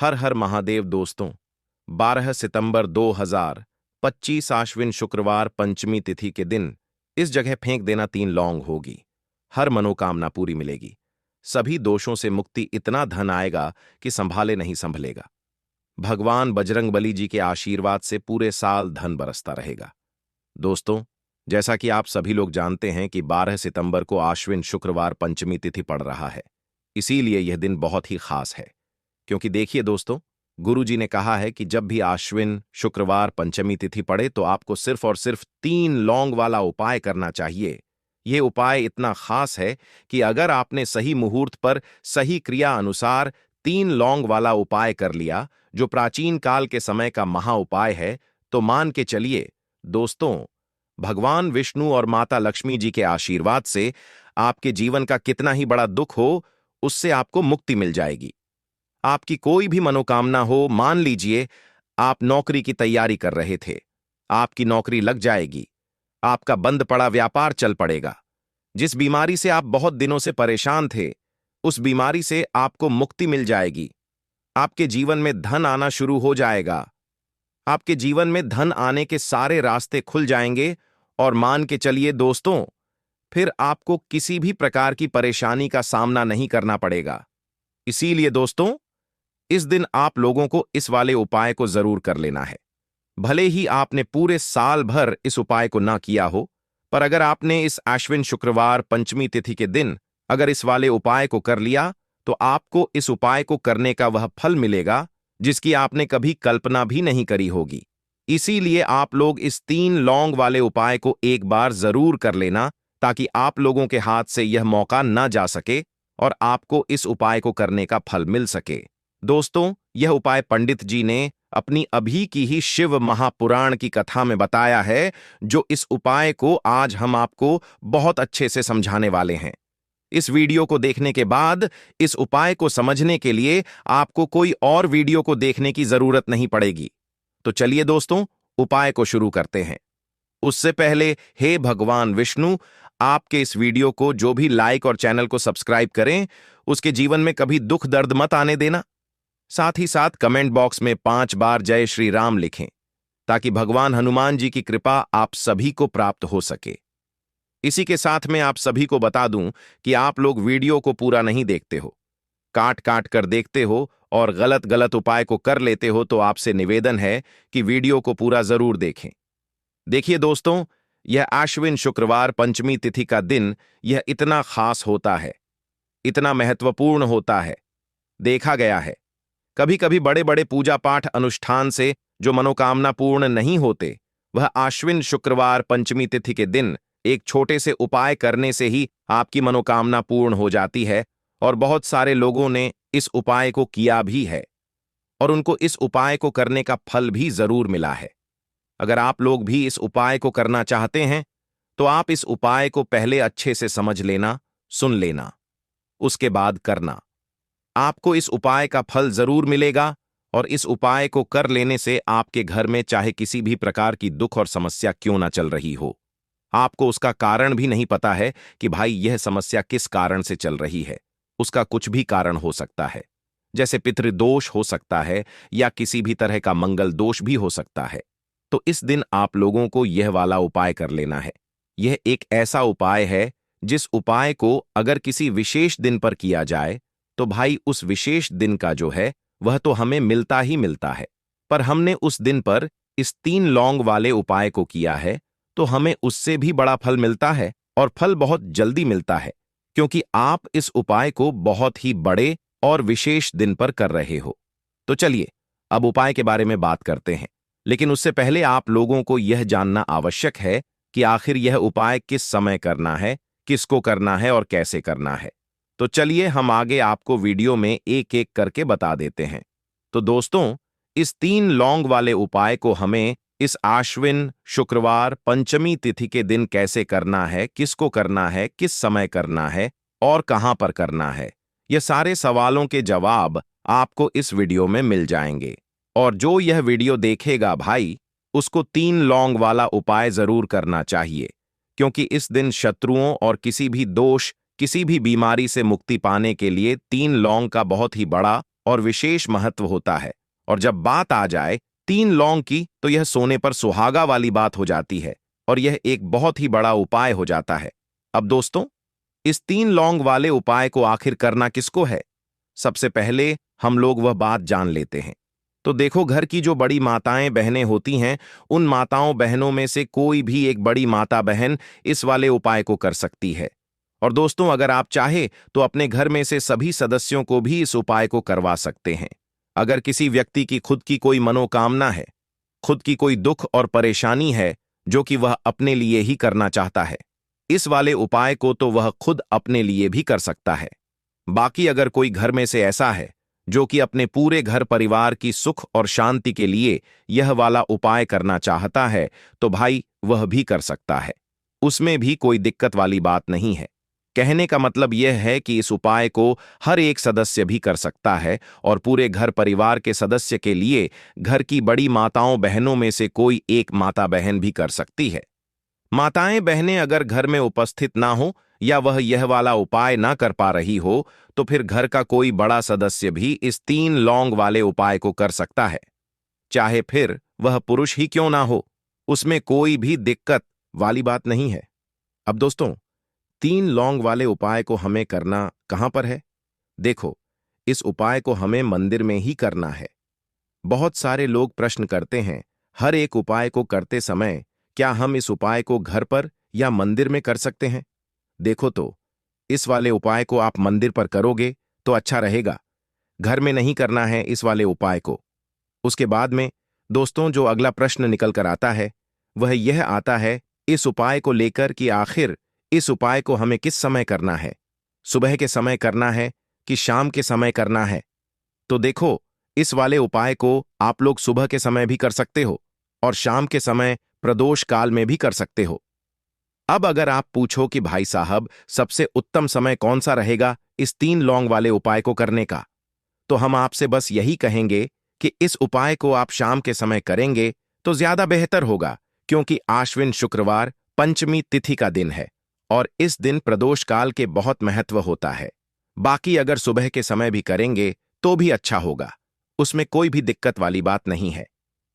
हर हर महादेव दोस्तों। 12 सितंबर 2025 आश्विन शुक्रवार पंचमी तिथि के दिन इस जगह फेंक देना 3 लौंग होगी। हर मनोकामना पूरी मिलेगी। सभी दोषों से मुक्ति, इतना धन आएगा कि संभाले नहीं संभलेगा। भगवान बजरंगबली जी के आशीर्वाद से पूरे साल धन बरसता रहेगा। दोस्तों, जैसा कि आप सभी लोग जानते हैं कि 12 सितंबर को आश्विन शुक्रवार पंचमी तिथि पड़ रहा है। इसीलिए यह दिन बहुत ही खास है। क्योंकि देखिए दोस्तों, गुरु जी ने कहा है कि जब भी आश्विन शुक्रवार पंचमी तिथि पड़े तो आपको सिर्फ और सिर्फ 3 लौंग वाला उपाय करना चाहिए। यह उपाय इतना खास है कि अगर आपने सही मुहूर्त पर सही क्रिया अनुसार 3 लौंग वाला उपाय कर लिया, जो प्राचीन काल के समय का महा उपाय है, तो मान के चलिए दोस्तों, भगवान विष्णु और माता लक्ष्मी जी के आशीर्वाद से आपके जीवन का कितना ही बड़ा दुख हो, उससे आपको मुक्ति मिल जाएगी। आपकी कोई भी मनोकामना हो, मान लीजिए आप नौकरी की तैयारी कर रहे थे, आपकी नौकरी लग जाएगी। आपका बंद पड़ा व्यापार चल पड़ेगा। जिस बीमारी से आप बहुत दिनों से परेशान थे, उस बीमारी से आपको मुक्ति मिल जाएगी। आपके जीवन में धन आना शुरू हो जाएगा। आपके जीवन में धन आने के सारे रास्ते खुल जाएंगे और मान के चलिए दोस्तों, फिर आपको किसी भी प्रकार की परेशानी का सामना नहीं करना पड़ेगा। इसीलिए दोस्तों, इस दिन आप लोगों को इस वाले उपाय को जरूर कर लेना है। भले ही आपने पूरे साल भर इस उपाय को ना किया हो, पर अगर आपने इस आश्विन शुक्रवार पंचमी तिथि के दिन अगर इस वाले उपाय को कर लिया, तो आपको इस उपाय को करने का वह फल मिलेगा जिसकी आपने कभी कल्पना भी नहीं करी होगी। इसीलिए आप लोग इस 3 लौंग वाले उपाय को एक बार जरूर कर लेना, ताकि आप लोगों के हाथ से यह मौका ना जा सके और आपको इस उपाय को करने का फल मिल सके। दोस्तों, यह उपाय पंडित जी ने अपनी अभी की ही शिव महापुराण की कथा में बताया है, जो इस उपाय को आज हम आपको बहुत अच्छे से समझाने वाले हैं। इस वीडियो को देखने के बाद इस उपाय को समझने के लिए आपको कोई और वीडियो को देखने की जरूरत नहीं पड़ेगी। तो चलिए दोस्तों, उपाय को शुरू करते हैं। उससे पहले हे भगवान विष्णु, आपके इस वीडियो को जो भी लाइक और चैनल को सब्सक्राइब करें, उसके जीवन में कभी दुख दर्द मत आने देना। साथ ही साथ कमेंट बॉक्स में 5 बार जय श्री राम लिखें, ताकि भगवान हनुमान जी की कृपा आप सभी को प्राप्त हो सके। इसी के साथ में आप सभी को बता दूं कि आप लोग वीडियो को पूरा नहीं देखते हो, काट काट कर देखते हो और गलत गलत उपाय को कर लेते हो, तो आपसे निवेदन है कि वीडियो को पूरा जरूर देखें। देखिए दोस्तों, यह आश्विन शुक्रवार पंचमी तिथि का दिन यह इतना खास होता है, इतना महत्वपूर्ण होता है। देखा गया है कभी कभी बड़े बड़े पूजा पाठ अनुष्ठान से जो मनोकामना पूर्ण नहीं होते, वह आश्विन शुक्रवार पंचमी तिथि के दिन एक छोटे से उपाय करने से ही आपकी मनोकामना पूर्ण हो जाती है। और बहुत सारे लोगों ने इस उपाय को किया भी है और उनको इस उपाय को करने का फल भी जरूर मिला है। अगर आप लोग भी इस उपाय को करना चाहते हैं, तो आप इस उपाय को पहले अच्छे से समझ लेना, सुन लेना, उसके बाद करना। आपको इस उपाय का फल जरूर मिलेगा और इस उपाय को कर लेने से आपके घर में चाहे किसी भी प्रकार की दुख और समस्या क्यों ना चल रही हो, आपको उसका कारण भी नहीं पता है कि भाई यह समस्या किस कारण से चल रही है। उसका कुछ भी कारण हो सकता है, जैसे पितृदोष हो सकता है या किसी भी तरह का मंगल दोष भी हो सकता है। तो इस दिन आप लोगों को यह वाला उपाय कर लेना है। यह एक ऐसा उपाय है जिस उपाय को अगर किसी विशेष दिन पर किया जाए, तो भाई उस विशेष दिन का जो है वह तो हमें मिलता ही मिलता है। पर हमने उस दिन पर इस 3 लौंग वाले उपाय को किया है, तो हमें उससे भी बड़ा फल मिलता है और फल बहुत जल्दी मिलता है, क्योंकि आप इस उपाय को बहुत ही बड़े और विशेष दिन पर कर रहे हो। तो चलिए अब उपाय के बारे में बात करते हैं, लेकिन उससे पहले आप लोगों को यह जानना आवश्यक है कि आखिर यह उपाय किस समय करना है, किसको करना है और कैसे करना है। तो चलिए हम आगे आपको वीडियो में एक एक करके बता देते हैं। तो दोस्तों, इस 3 लौंग वाले उपाय को हमें इस आश्विन शुक्रवार पंचमी तिथि के दिन कैसे करना है, किसको करना है, किस समय करना है और कहां पर करना है, ये सारे सवालों के जवाब आपको इस वीडियो में मिल जाएंगे। और जो यह वीडियो देखेगा भाई, उसको 3 लौंग वाला उपाय जरूर करना चाहिए, क्योंकि इस दिन शत्रुओं और किसी भी दोष, किसी भी बीमारी से मुक्ति पाने के लिए 3 लौंग का बहुत ही बड़ा और विशेष महत्व होता है। और जब बात आ जाए 3 लौंग की तो यह सोने पर सुहागा वाली बात हो जाती है और यह एक बहुत ही बड़ा उपाय हो जाता है। अब दोस्तों, इस 3 लौंग वाले उपाय को आखिर करना किसको है? सबसे पहले हम लोग वह बात जान लेते हैं। तो देखो, घर की जो बड़ी माताएं बहनें होती हैं, उन माताओं बहनों में से कोई भी एक बड़ी माता बहन इस वाले उपाय को कर सकती है। और दोस्तों, अगर आप चाहे तो अपने घर में से सभी सदस्यों को भी इस उपाय को करवा सकते हैं। अगर किसी व्यक्ति की खुद की कोई मनोकामना है, खुद की कोई दुख और परेशानी है जो कि वह अपने लिए ही करना चाहता है, इस वाले उपाय को तो वह खुद अपने लिए भी कर सकता है। बाकी अगर कोई घर में से ऐसा है जो कि अपने पूरे घर परिवार की सुख और शांति के लिए यह वाला उपाय करना चाहता है, तो भाई वह भी कर सकता है। उसमें भी कोई दिक्कत वाली बात नहीं है। कहने का मतलब यह है कि इस उपाय को हर एक सदस्य भी कर सकता है और पूरे घर परिवार के सदस्य के लिए घर की बड़ी माताओं बहनों में से कोई एक माता बहन भी कर सकती है। माताएं बहनें अगर घर में उपस्थित ना हो या वह यह वाला उपाय ना कर पा रही हो, तो फिर घर का कोई बड़ा सदस्य भी इस 3 लौंग वाले उपाय को कर सकता है, चाहे फिर वह पुरुष ही क्यों ना हो। उसमें कोई भी दिक्कत वाली बात नहीं है। अब दोस्तों, 3 लौंग वाले उपाय को हमें करना कहां पर है? देखो, इस उपाय को हमें मंदिर में ही करना है। बहुत सारे लोग प्रश्न करते हैं, हर एक उपाय को करते समय क्या हम इस उपाय को घर पर या मंदिर में कर सकते हैं? देखो तो, इस वाले उपाय को आप मंदिर पर करोगे तो अच्छा रहेगा। घर में नहीं करना है इस वाले उपाय को। उसके बाद में दोस्तों, जो अगला प्रश्न निकल कर आता है वह यह आता है इस उपाय को लेकर कि आखिर इस उपाय को हमें किस समय करना है? सुबह के समय करना है कि शाम के समय करना है? तो देखो, इस वाले उपाय को आप लोग सुबह के समय भी कर सकते हो और शाम के समय प्रदोष काल में भी कर सकते हो। अब अगर आप पूछो कि भाई साहब, सबसे उत्तम समय कौन सा रहेगा इस 3 लौंग वाले उपाय को करने का, तो हम आपसे बस यही कहेंगे कि इस उपाय को आप शाम के समय करेंगे तो ज्यादा बेहतर होगा, क्योंकि आश्विन शुक्रवार पंचमी तिथि का दिन है और इस दिन प्रदोष काल के बहुत महत्व होता है। बाकी अगर सुबह के समय भी करेंगे तो भी अच्छा होगा, उसमें कोई भी दिक्कत वाली बात नहीं है।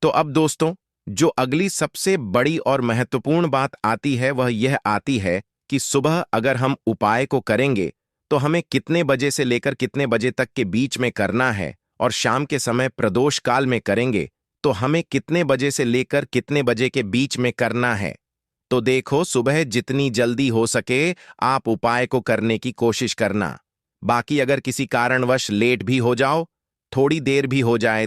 तो अब दोस्तों, जो अगली सबसे बड़ी और महत्वपूर्ण बात आती है वह यह आती है कि सुबह अगर हम उपाय को करेंगे तो हमें कितने बजे से लेकर कितने बजे तक के बीच में करना है, और शाम के समय प्रदोष काल में करेंगे तो हमें कितने बजे से लेकर कितने बजे के बीच में करना है। तो देखो, सुबह जितनी जल्दी हो सके आप उपाय को करने की कोशिश करना। बाकी अगर किसी कारणवश लेट भी हो जाओ, थोड़ी देर भी हो जाए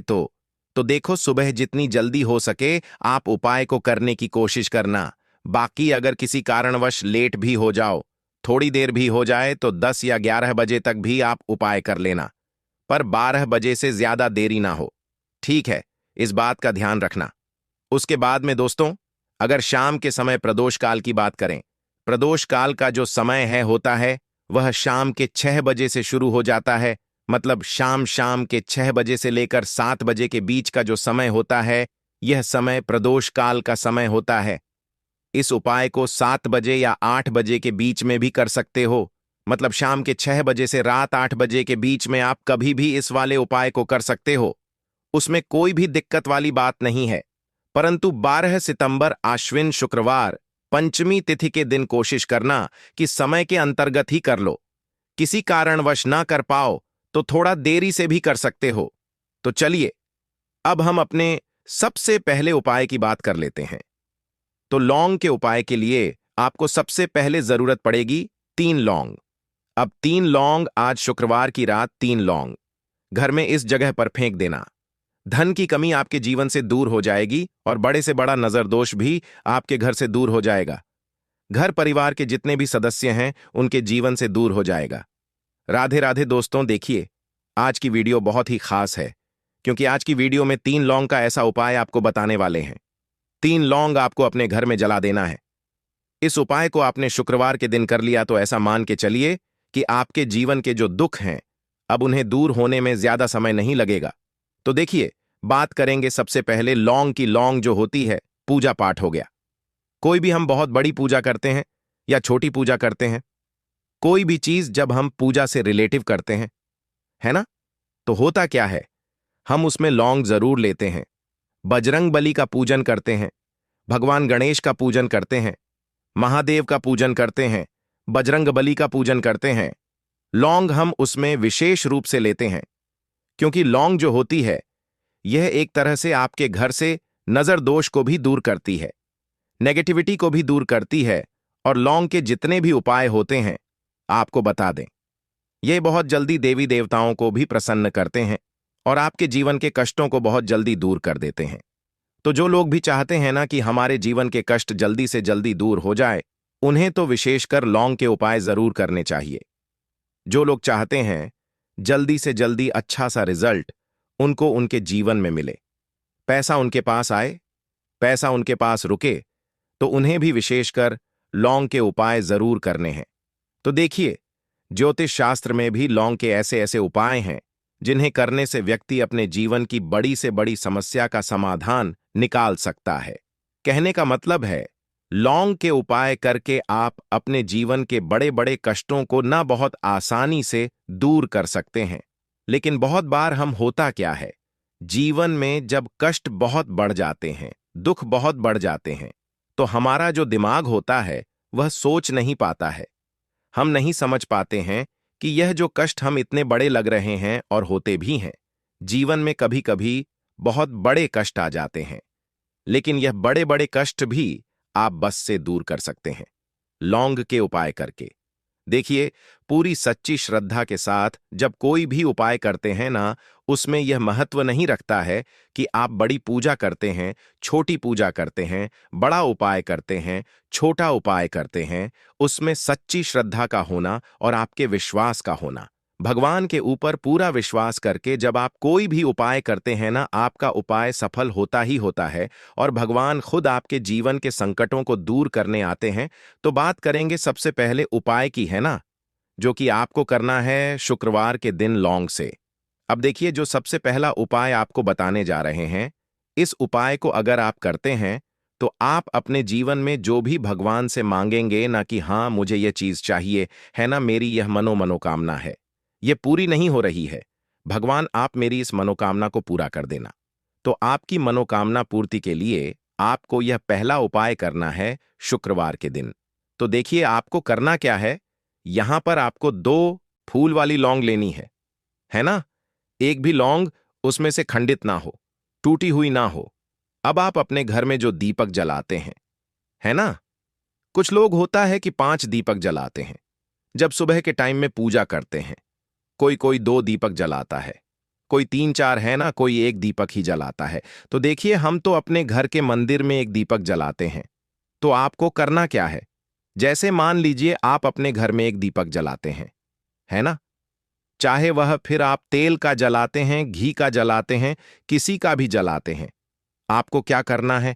तो देखो, सुबह जितनी जल्दी हो सके आप उपाय को करने की कोशिश करना। बाकी अगर किसी कारणवश लेट भी हो जाओ, थोड़ी देर भी हो जाए, तो 10 या 11 बजे तक भी आप उपाय कर लेना, पर 12 बजे से ज्यादा देरी ना हो। ठीक है, इस बात का ध्यान रखना। उसके बाद में दोस्तों, अगर शाम के समय प्रदोष काल की बात करें, प्रदोष काल का जो समय है होता है वह शाम के 6 बजे से शुरू हो जाता है। मतलब शाम के 6 बजे से लेकर 7 बजे के बीच का जो समय होता है, यह समय प्रदोष काल का समय होता है। इस उपाय को 7 बजे या 8 बजे के बीच में भी कर सकते हो। मतलब शाम के 6 बजे से रात 8 बजे के बीच में आप कभी भी इस वाले उपाय को कर सकते हो, उसमें कोई भी दिक्कत वाली बात नहीं है। परंतु 12 सितंबर आश्विन शुक्रवार पंचमी तिथि के दिन कोशिश करना कि समय के अंतर्गत ही कर लो। किसी कारणवश ना कर पाओ तो थोड़ा देरी से भी कर सकते हो। तो चलिए, अब हम अपने सबसे पहले उपाय की बात कर लेते हैं। तो लौंग के उपाय के लिए आपको सबसे पहले जरूरत पड़ेगी 3 लौंग। अब 3 लौंग, आज शुक्रवार की रात 3 लौंग घर में इस जगह पर फेंक देना। धन की कमी आपके जीवन से दूर हो जाएगी और बड़े से बड़ा नजरदोष भी आपके घर से दूर हो जाएगा। घर परिवार के जितने भी सदस्य हैं उनके जीवन से दूर हो जाएगा। राधे राधे दोस्तों, देखिए, आज की वीडियो बहुत ही खास है, क्योंकि आज की वीडियो में 3 लौंग का ऐसा उपाय आपको बताने वाले हैं। 3 लौंग आपको अपने घर में जला देना है। इस उपाय को आपने शुक्रवार के दिन कर लिया तो ऐसा मान के चलिए कि आपके जीवन के जो दुख हैं अब उन्हें दूर होने में ज्यादा समय नहीं लगेगा। तो देखिए, बात करेंगे सबसे पहले लौंग की। लौंग जो होती है, पूजा पाठ हो गया। कोई भी हम बहुत बड़ी पूजा करते हैं या छोटी पूजा करते हैं, कोई भी चीज जब हम पूजा से रिलेटिव करते हैं, है ना, तो होता क्या है, हम उसमें लौंग जरूर लेते हैं, बजरंग बली का पूजन करते हैं, भगवान गणेश का पूजन करते हैं, महादेव का पूजन करते हैं, बजरंग बली का पूजन करते हैं। लौंग हम उसमें विशेष रूप से लेते हैं, क्योंकि लौंग जो होती है यह एक तरह से आपके घर से नजर दोष को भी दूर करती है, नेगेटिविटी को भी दूर करती है। और लौंग के जितने भी उपाय होते हैं आपको बता दें, ये बहुत जल्दी देवी देवताओं को भी प्रसन्न करते हैं और आपके जीवन के कष्टों को बहुत जल्दी दूर कर देते हैं। तो जो लोग भी चाहते हैं ना कि हमारे जीवन के कष्ट जल्दी से जल्दी दूर हो जाए, उन्हें तो विशेषकर लौंग के उपाय जरूर करने चाहिए। जो लोग चाहते हैं जल्दी से जल्दी अच्छा सा रिजल्ट उनको उनके जीवन में मिले, पैसा उनके पास आए, पैसा उनके पास रुके, तो उन्हें भी विशेषकर लौंग के उपाय जरूर करने हैं। तो देखिए, ज्योतिष शास्त्र में भी लौंग के ऐसे ऐसे उपाय हैं जिन्हें करने से व्यक्ति अपने जीवन की बड़ी से बड़ी समस्या का समाधान निकाल सकता है। कहने का मतलब है, लौंग के उपाय करके आप अपने जीवन के बड़े बड़े कष्टों को ना बहुत आसानी से दूर कर सकते हैं। लेकिन बहुत बार हम होता क्या है, जीवन में जब कष्ट बहुत बढ़ जाते हैं, दुख बहुत बढ़ जाते हैं, तो हमारा जो दिमाग होता है वह सोच नहीं पाता है। हम नहीं समझ पाते हैं कि यह जो कष्ट हम इतने बड़े लग रहे हैं और होते भी हैं, जीवन में कभी कभी बहुत बड़े कष्ट आ जाते हैं। लेकिन यह बड़े बड़े कष्ट भी आप बस से दूर कर सकते हैं लौंग के उपाय करके। देखिए, पूरी सच्ची श्रद्धा के साथ जब कोई भी उपाय करते हैं ना, उसमें यह महत्व नहीं रखता है कि आप बड़ी पूजा करते हैं, छोटी पूजा करते हैं, बड़ा उपाय करते हैं, छोटा उपाय करते हैं। उसमें सच्ची श्रद्धा का होना और आपके विश्वास का होना, भगवान के ऊपर पूरा विश्वास करके जब आप कोई भी उपाय करते हैं ना, आपका उपाय सफल होता ही होता है और भगवान खुद आपके जीवन के संकटों को दूर करने आते हैं। तो बात करेंगे सबसे पहले उपाय की, है ना, जो कि आपको करना है शुक्रवार के दिन लौंग से। अब देखिए, जो सबसे पहला उपाय आपको बताने जा रहे हैं, इस उपाय को अगर आप करते हैं तो आप अपने जीवन में जो भी भगवान से मांगेंगे ना कि हाँ मुझे ये चीज चाहिए, है ना, मेरी यह मनोकामना है, ये पूरी नहीं हो रही है, भगवान आप मेरी इस मनोकामना को पूरा कर देना। तो आपकी मनोकामना पूर्ति के लिए आपको यह पहला उपाय करना है शुक्रवार के दिन। तो देखिए, आपको करना क्या है, यहां पर आपको 2 फूल वाली लौंग लेनी है ना। एक भी लौंग उसमें से खंडित ना हो, टूटी हुई ना हो। अब आप अपने घर में जो दीपक जलाते हैं, है ना, कुछ लोग होता है कि 5 दीपक जलाते हैं जब सुबह के टाइम में पूजा करते हैं। कोई कोई 2 दीपक जलाता है, कोई 3-4, है ना, कोई 1 दीपक ही जलाता है। तो देखिए, हम तो अपने घर के मंदिर में 1 दीपक जलाते हैं। तो आपको करना क्या है, जैसे मान लीजिए आप अपने घर में 1 दीपक जलाते हैं, है ना, चाहे वह फिर आप तेल का जलाते हैं, घी का जलाते हैं, किसी का भी जलाते हैं, आपको क्या करना है,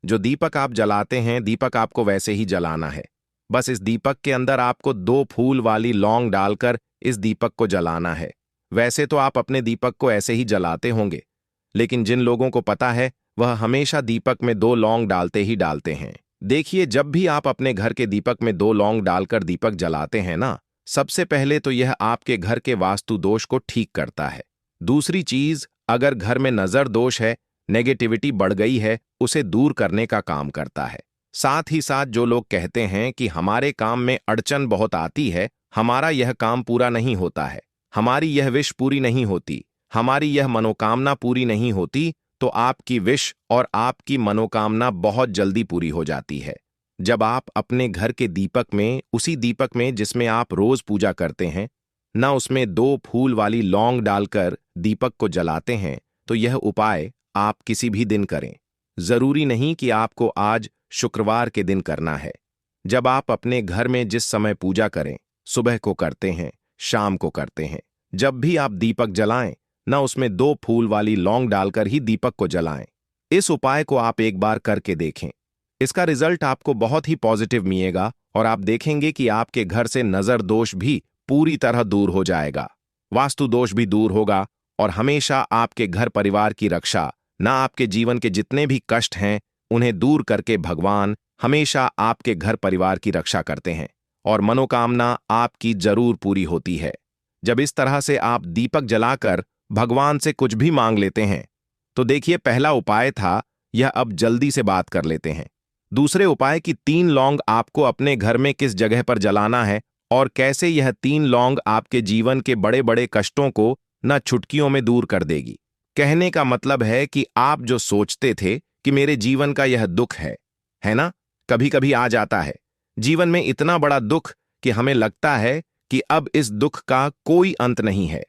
जो दीपक आप जलाते हैं, दीपक आपको वैसे ही जलाना है। बस इस दीपक के अंदर आपको 2 फूल वाली लौंग डालकर इस दीपक को जलाना है। वैसे तो आप अपने दीपक को ऐसे ही जलाते होंगे, लेकिन जिन लोगों को पता है वह हमेशा दीपक में 2 लौंग डालते ही डालते हैं। देखिए, जब भी आप अपने घर के दीपक में 2 लौंग डालकर दीपक जलाते हैं ना, सबसे पहले तो यह आपके घर के वास्तु दोष को ठीक करता है। दूसरी चीज, अगर घर में नजर दोष है, नेगेटिविटी बढ़ गई है, उसे दूर करने का काम करता है। साथ ही साथ जो लोग कहते हैं कि हमारे काम में अड़चन बहुत आती है, हमारा यह काम पूरा नहीं होता है, हमारी यह विश पूरी नहीं होती, हमारी यह मनोकामना पूरी नहीं होती, तो आपकी विश और आपकी मनोकामना बहुत जल्दी पूरी हो जाती है। जब आप अपने घर के दीपक में, उसी दीपक में जिसमें आप रोज पूजा करते हैं ना, उसमें 2 फूल वाली लौंग डालकर दीपक को जलाते हैं, तो यह उपाय आप किसी भी दिन करें। जरूरी नहीं कि आपको आज शुक्रवार के दिन करना है। जब आप अपने घर में जिस समय पूजा करें, सुबह को करते हैं, शाम को करते हैं, जब भी आप दीपक जलाएं ना, उसमें 2 फूल वाली लौंग डालकर ही दीपक को जलाएं। इस उपाय को आप एक बार करके देखें, इसका रिजल्ट आपको बहुत ही पॉजिटिव मिलेगा और आप देखेंगे कि आपके घर से नजर दोष भी पूरी तरह दूर हो जाएगा, वास्तु दोष भी दूर होगा और हमेशा आपके घर परिवार की रक्षा, ना आपके जीवन के जितने भी कष्ट हैं उन्हें दूर करके भगवान हमेशा आपके घर परिवार की रक्षा करते हैं और मनोकामना आपकी जरूर पूरी होती है। जब इस तरह से आप दीपक जलाकर भगवान से कुछ भी मांग लेते हैं। तो देखिए, पहला उपाय था यह, अब जल्दी से बात कर लेते हैं। दूसरे उपाय की 3 लौंग आपको अपने घर में किस जगह पर जलाना है और कैसे यह 3 लौंग आपके जीवन के बड़े बड़े कष्टों को न चुटकियों में दूर कर देगी। कहने का मतलब है कि आप जो सोचते थे कि मेरे जीवन का यह दुख है ना, कभी कभी आ जाता है जीवन में इतना बड़ा दुख कि हमें लगता है कि अब इस दुख का कोई अंत नहीं है।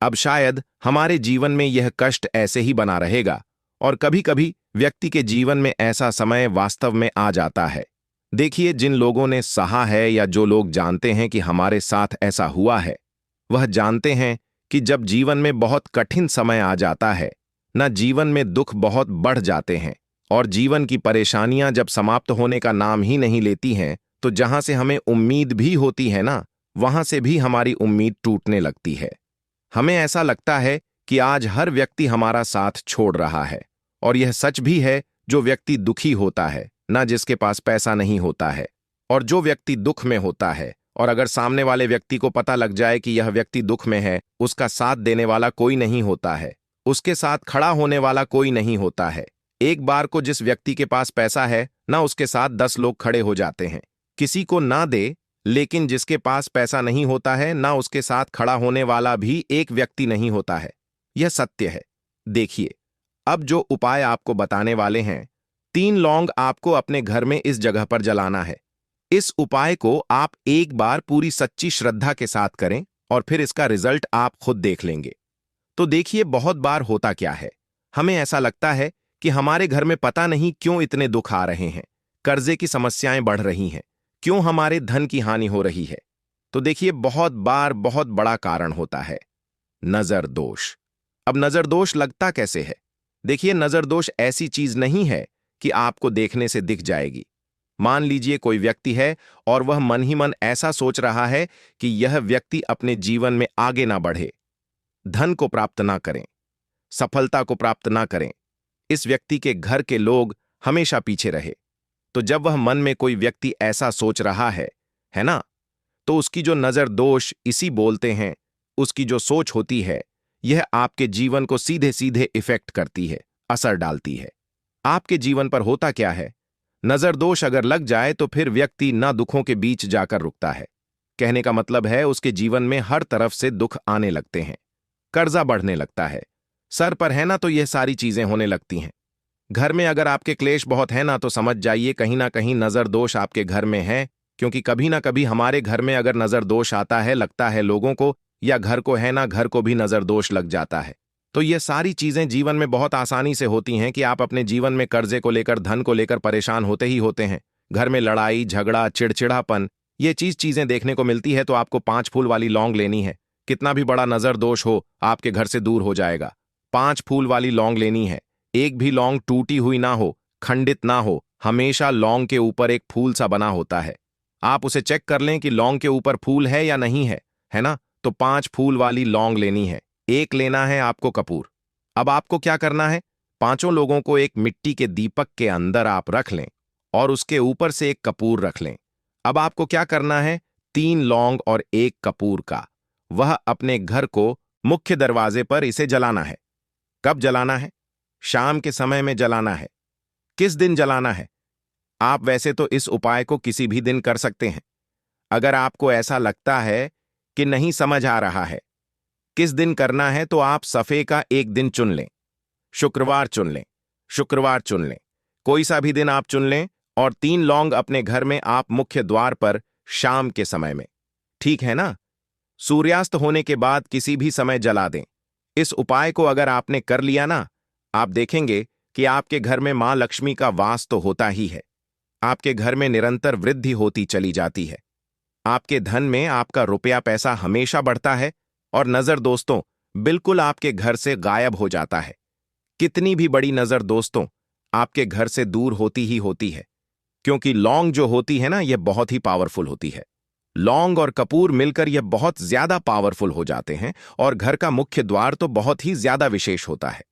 अब शायद हमारे जीवन में यह कष्ट ऐसे ही बना रहेगा, और कभी कभी व्यक्ति के जीवन में ऐसा समय वास्तव में आ जाता है। देखिए, जिन लोगों ने सहा है या जो लोग जानते हैं कि हमारे साथ ऐसा हुआ है, वह जानते हैं कि जब जीवन में बहुत कठिन समय आ जाता है ना, जीवन में दुख बहुत बढ़ जाते हैं और जीवन की परेशानियां जब समाप्त होने का नाम ही नहीं लेती हैं, तो जहां से हमें उम्मीद भी होती है ना, वहां से भी हमारी उम्मीद टूटने लगती है। हमें ऐसा लगता है कि आज हर व्यक्ति हमारा साथ छोड़ रहा है, और यह सच भी है। जो व्यक्ति दुखी होता है ना, जिसके पास पैसा नहीं होता है, और जो व्यक्ति दुख में होता है, और अगर सामने वाले व्यक्ति को पता लग जाए कि यह व्यक्ति दुख में है, उसका साथ देने वाला कोई नहीं होता है, उसके साथ खड़ा होने वाला कोई नहीं होता है। एक बार को जिस व्यक्ति के पास पैसा है ना, उसके साथ 10 लोग खड़े हो जाते हैं। किसी को ना दे, लेकिन जिसके पास पैसा नहीं होता है ना, उसके साथ खड़ा होने वाला भी एक व्यक्ति नहीं होता है। यह सत्य है। देखिए, अब जो उपाय आपको बताने वाले हैं, 3 लौंग आपको अपने घर में इस जगह पर जलाना है। इस उपाय को आप एक बार पूरी सच्ची श्रद्धा के साथ करें और फिर इसका रिजल्ट आप खुद देख लेंगे। तो देखिए, बहुत बार होता क्या है, हमें ऐसा लगता है कि हमारे घर में पता नहीं क्यों इतने दुख आ रहे हैं, कर्जे की समस्याएं बढ़ रही हैं, क्यों हमारे धन की हानि हो रही है। तो देखिए, बहुत बार बहुत बड़ा कारण होता है नजर दोष। अब नजर दोष लगता कैसे है? देखिए, नजर दोष ऐसी चीज नहीं है कि आपको देखने से दिख जाएगी। मान लीजिए कोई व्यक्ति है और वह मन ही मन ऐसा सोच रहा है कि यह व्यक्ति अपने जीवन में आगे ना बढ़े, धन को प्राप्त ना करें, सफलता को प्राप्त ना करें, इस व्यक्ति के घर के लोग हमेशा पीछे रहे। तो जब वह मन में कोई व्यक्ति ऐसा सोच रहा है ना, तो उसकी जो नजर दोष इसी बोलते हैं, उसकी जो सोच होती है, यह आपके जीवन को सीधे सीधे इफेक्ट करती है, असर डालती है। आपके जीवन पर होता क्या है, नजर दोष अगर लग जाए तो फिर व्यक्ति ना दुखों के बीच जाकर रुकता है। कहने का मतलब है, उसके जीवन में हर तरफ से दुख आने लगते हैं, कर्जा बढ़ने लगता है, सर पर है ना तो यह सारी चीजें होने लगती हैं। घर में अगर आपके क्लेश बहुत है ना, तो समझ जाइए कहीं ना कहीं नजर दोष आपके घर में है। क्योंकि कभी ना कभी हमारे घर में अगर नजर दोष आता है, लगता है लोगों को या घर को है ना, घर को भी नजर दोष लग जाता है। तो ये सारी चीजें जीवन में बहुत आसानी से होती हैं कि आप अपने जीवन में कर्जे को लेकर, धन को लेकर परेशान होते ही होते हैं। घर में लड़ाई झगड़ा, चिड़चिड़ापन, ये चीजें देखने को मिलती है। तो आपको 5 फूल वाली लौंग लेनी है। कितना भी बड़ा नजर दोष हो, आपके घर से दूर हो जाएगा। 5 फूल वाली लौंग लेनी है। एक भी लौंग टूटी हुई ना हो, खंडित ना हो, हमेशा लौंग के ऊपर एक फूल सा बना होता है। आप उसे चेक कर लें कि लौंग के ऊपर फूल है या नहीं है ना। तो 5 फूल वाली लौंग लेनी है। एक लेना है आपको कपूर। अब आपको क्या करना है, 5 लोगों को एक मिट्टी के दीपक के अंदर आप रख लें और उसके ऊपर से एक कपूर रख लें। अब आपको क्या करना है, 3 लौंग और 1 कपूर का, वह अपने घर को मुख्य दरवाजे पर इसे जलाना है। कब जलाना है? शाम के समय में जलाना है। किस दिन जलाना है? आप वैसे तो इस उपाय को किसी भी दिन कर सकते हैं। अगर आपको ऐसा लगता है कि नहीं समझ आ रहा है किस दिन करना है, तो आप सफे का एक दिन चुन लें। शुक्रवार चुन लें, शुक्रवार चुन लें, कोई सा भी दिन आप चुन लें, और 3 लौंग अपने घर में आप मुख्य द्वार पर शाम के समय में, ठीक है ना, सूर्यास्त होने के बाद किसी भी समय जला दें। इस उपाय को अगर आपने कर लिया ना, आप देखेंगे कि आपके घर में मां लक्ष्मी का वास तो होता ही है। आपके घर में निरंतर वृद्धि होती चली जाती है। आपके धन में आपका रुपया पैसा हमेशा बढ़ता है, और नजर दोस्तों बिल्कुल आपके घर से गायब हो जाता है। कितनी भी बड़ी नजर दोस्तों आपके घर से दूर होती ही होती है, क्योंकि लौंग जो होती है ना, यह बहुत ही पावरफुल होती है। लौंग और कपूर मिलकर यह बहुत ज्यादा पावरफुल हो जाते हैं, और घर का मुख्य द्वार तो बहुत ही ज्यादा विशेष होता है।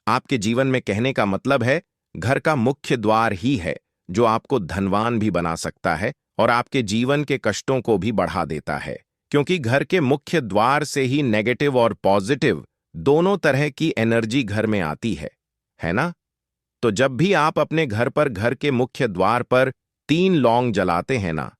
आपके जीवन में, कहने का मतलब है, घर का मुख्य द्वार ही है जो आपको धनवान भी बना सकता है और आपके जीवन के कष्टों को भी बढ़ा देता है। क्योंकि घर के मुख्य द्वार से ही नेगेटिव और पॉजिटिव दोनों तरह की एनर्जी घर में आती है ना? तो जब भी आप अपने घर पर घर के मुख्य द्वार पर 3 लौंग जलाते हैं ना,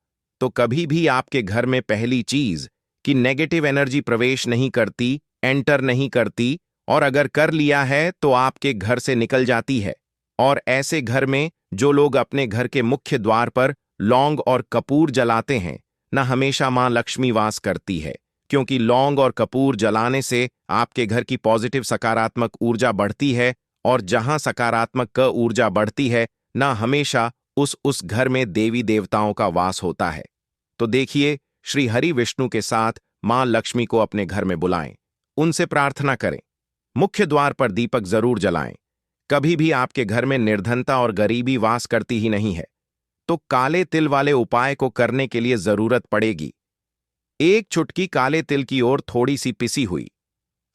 तो कभी भी आपके घर में पहली चीज कि नेगेटिव एनर्जी प्रवेश नहीं करती, एंटर नहीं करती, और अगर कर लिया है तो आपके घर से निकल जाती है। और ऐसे घर में जो लोग अपने घर के मुख्य द्वार पर लौंग और कपूर जलाते हैं ना, हमेशा मां लक्ष्मी वास करती है, क्योंकि लौंग और कपूर जलाने से आपके घर की पॉजिटिव सकारात्मक ऊर्जा बढ़ती है, और जहां सकारात्मक क ऊर्जा बढ़ती है ना, हमेशा उस घर में देवी देवताओं का वास होता है। तो देखिए, श्री हरि विष्णु के साथ मां लक्ष्मी को अपने घर में बुलाएं, उनसे प्रार्थना करें, मुख्य द्वार पर दीपक जरूर जलाएं। कभी भी आपके घर में निर्धनता और गरीबी वास करती ही नहीं है। तो काले तिल वाले उपाय को करने के लिए जरूरत पड़ेगी 1 चुटकी काले तिल की ओर थोड़ी सी पिसी हुई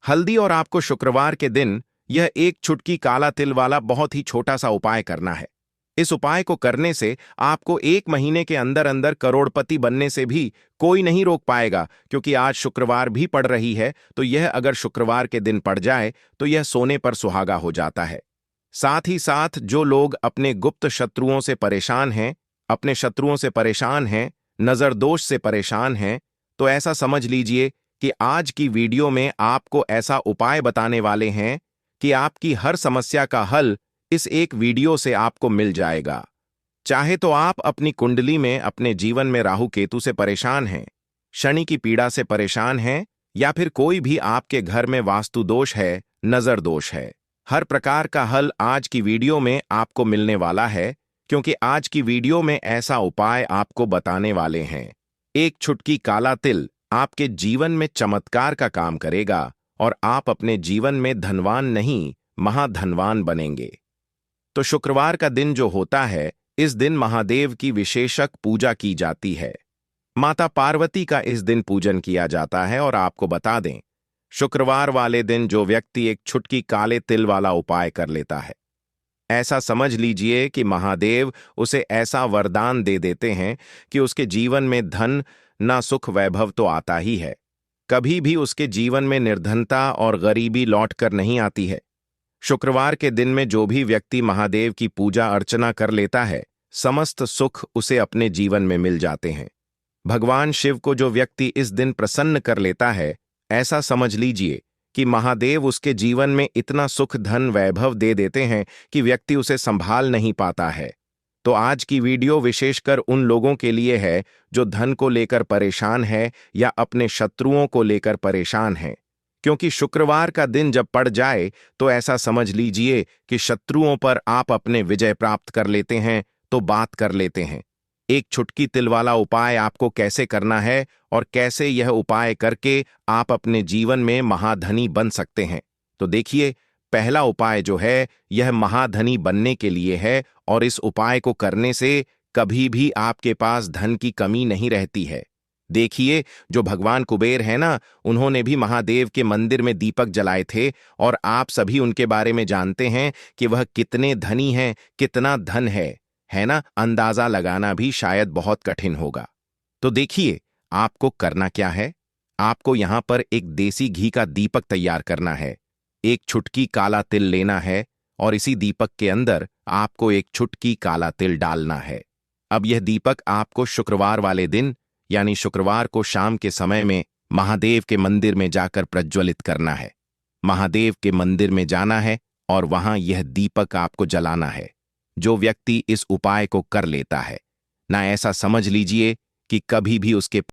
हल्दी, और आपको शुक्रवार के दिन यह 1 चुटकी काला तिल वाला बहुत ही छोटा सा उपाय करना है। इस उपाय को करने से आपको 1 महीने के अंदर अंदर करोड़पति बनने से भी कोई नहीं रोक पाएगा, क्योंकि आज शुक्रवार भी पड़ रही है, तो यह अगर शुक्रवार के दिन पड़ जाए तो यह सोने पर सुहागा हो जाता है। साथ ही साथ जो लोग अपने गुप्त शत्रुओं से परेशान हैं, अपने शत्रुओं से परेशान हैं, नजर दोष से परेशान हैं, तो ऐसा समझ लीजिए कि आज की वीडियो में आपको ऐसा उपाय बताने वाले हैं कि आपकी हर समस्या का हल इस एक वीडियो से आपको मिल जाएगा। चाहे तो आप अपनी कुंडली में अपने जीवन में राहु केतु से परेशान हैं, शनि की पीड़ा से परेशान हैं, या फिर कोई भी आपके घर में वास्तु दोष है, नजर दोष है, हर प्रकार का हल आज की वीडियो में आपको मिलने वाला है, क्योंकि आज की वीडियो में ऐसा उपाय आपको बताने वाले हैं। 1 चुटकी काला तिल आपके जीवन में चमत्कार का काम करेगा, और आप अपने जीवन में धनवान नहीं, महाधनवान बनेंगे। तो शुक्रवार का दिन जो होता है, इस दिन महादेव की विशेषक पूजा की जाती है। माता पार्वती का इस दिन पूजन किया जाता है। और आपको बता दें, शुक्रवार वाले दिन जो व्यक्ति 1 चुटकी काले तिल वाला उपाय कर लेता है, ऐसा समझ लीजिए कि महादेव उसे ऐसा वरदान दे देते हैं कि उसके जीवन में धन ना सुख वैभव तो आता ही है, कभी भी उसके जीवन में निर्धनता और गरीबी लौट कर नहीं आती है। शुक्रवार के दिन में जो भी व्यक्ति महादेव की पूजा अर्चना कर लेता है, समस्त सुख उसे अपने जीवन में मिल जाते हैं। भगवान शिव को जो व्यक्ति इस दिन प्रसन्न कर लेता है, ऐसा समझ लीजिए कि महादेव उसके जीवन में इतना सुख धन वैभव दे देते हैं कि व्यक्ति उसे संभाल नहीं पाता है। तो आज की वीडियो विशेषकर उन लोगों के लिए है जो धन को लेकर परेशान है या अपने शत्रुओं को लेकर परेशान है, क्योंकि शुक्रवार का दिन जब पड़ जाए तो ऐसा समझ लीजिए कि शत्रुओं पर आप अपने विजय प्राप्त कर लेते हैं। तो बात कर लेते हैं 1 चुटकी तिल वाला उपाय आपको कैसे करना है, और कैसे यह उपाय करके आप अपने जीवन में महाधनी बन सकते हैं। तो देखिए, पहला उपाय जो है यह महाधनी बनने के लिए है, और इस उपाय को करने से कभी भी आपके पास धन की कमी नहीं रहती है। देखिए, जो भगवान कुबेर है ना, उन्होंने भी महादेव के मंदिर में दीपक जलाए थे, और आप सभी उनके बारे में जानते हैं कि वह कितने धनी हैं, कितना धन है ना? अंदाजा लगाना भी शायद बहुत कठिन होगा। तो देखिए, आपको करना क्या है। आपको यहां पर एक देसी घी का दीपक तैयार करना है, 1 चुटकी काला तिल लेना है, और इसी दीपक के अंदर आपको 1 चुटकी काला तिल डालना है। अब यह दीपक आपको शुक्रवार वाले दिन, यानी शुक्रवार को शाम के समय में महादेव के मंदिर में जाकर प्रज्वलित करना है। महादेव के मंदिर में जाना है और वहां यह दीपक आपको जलाना है। जो व्यक्ति इस उपाय को कर लेता है ना, ऐसा समझ लीजिए कि कभी भी उसके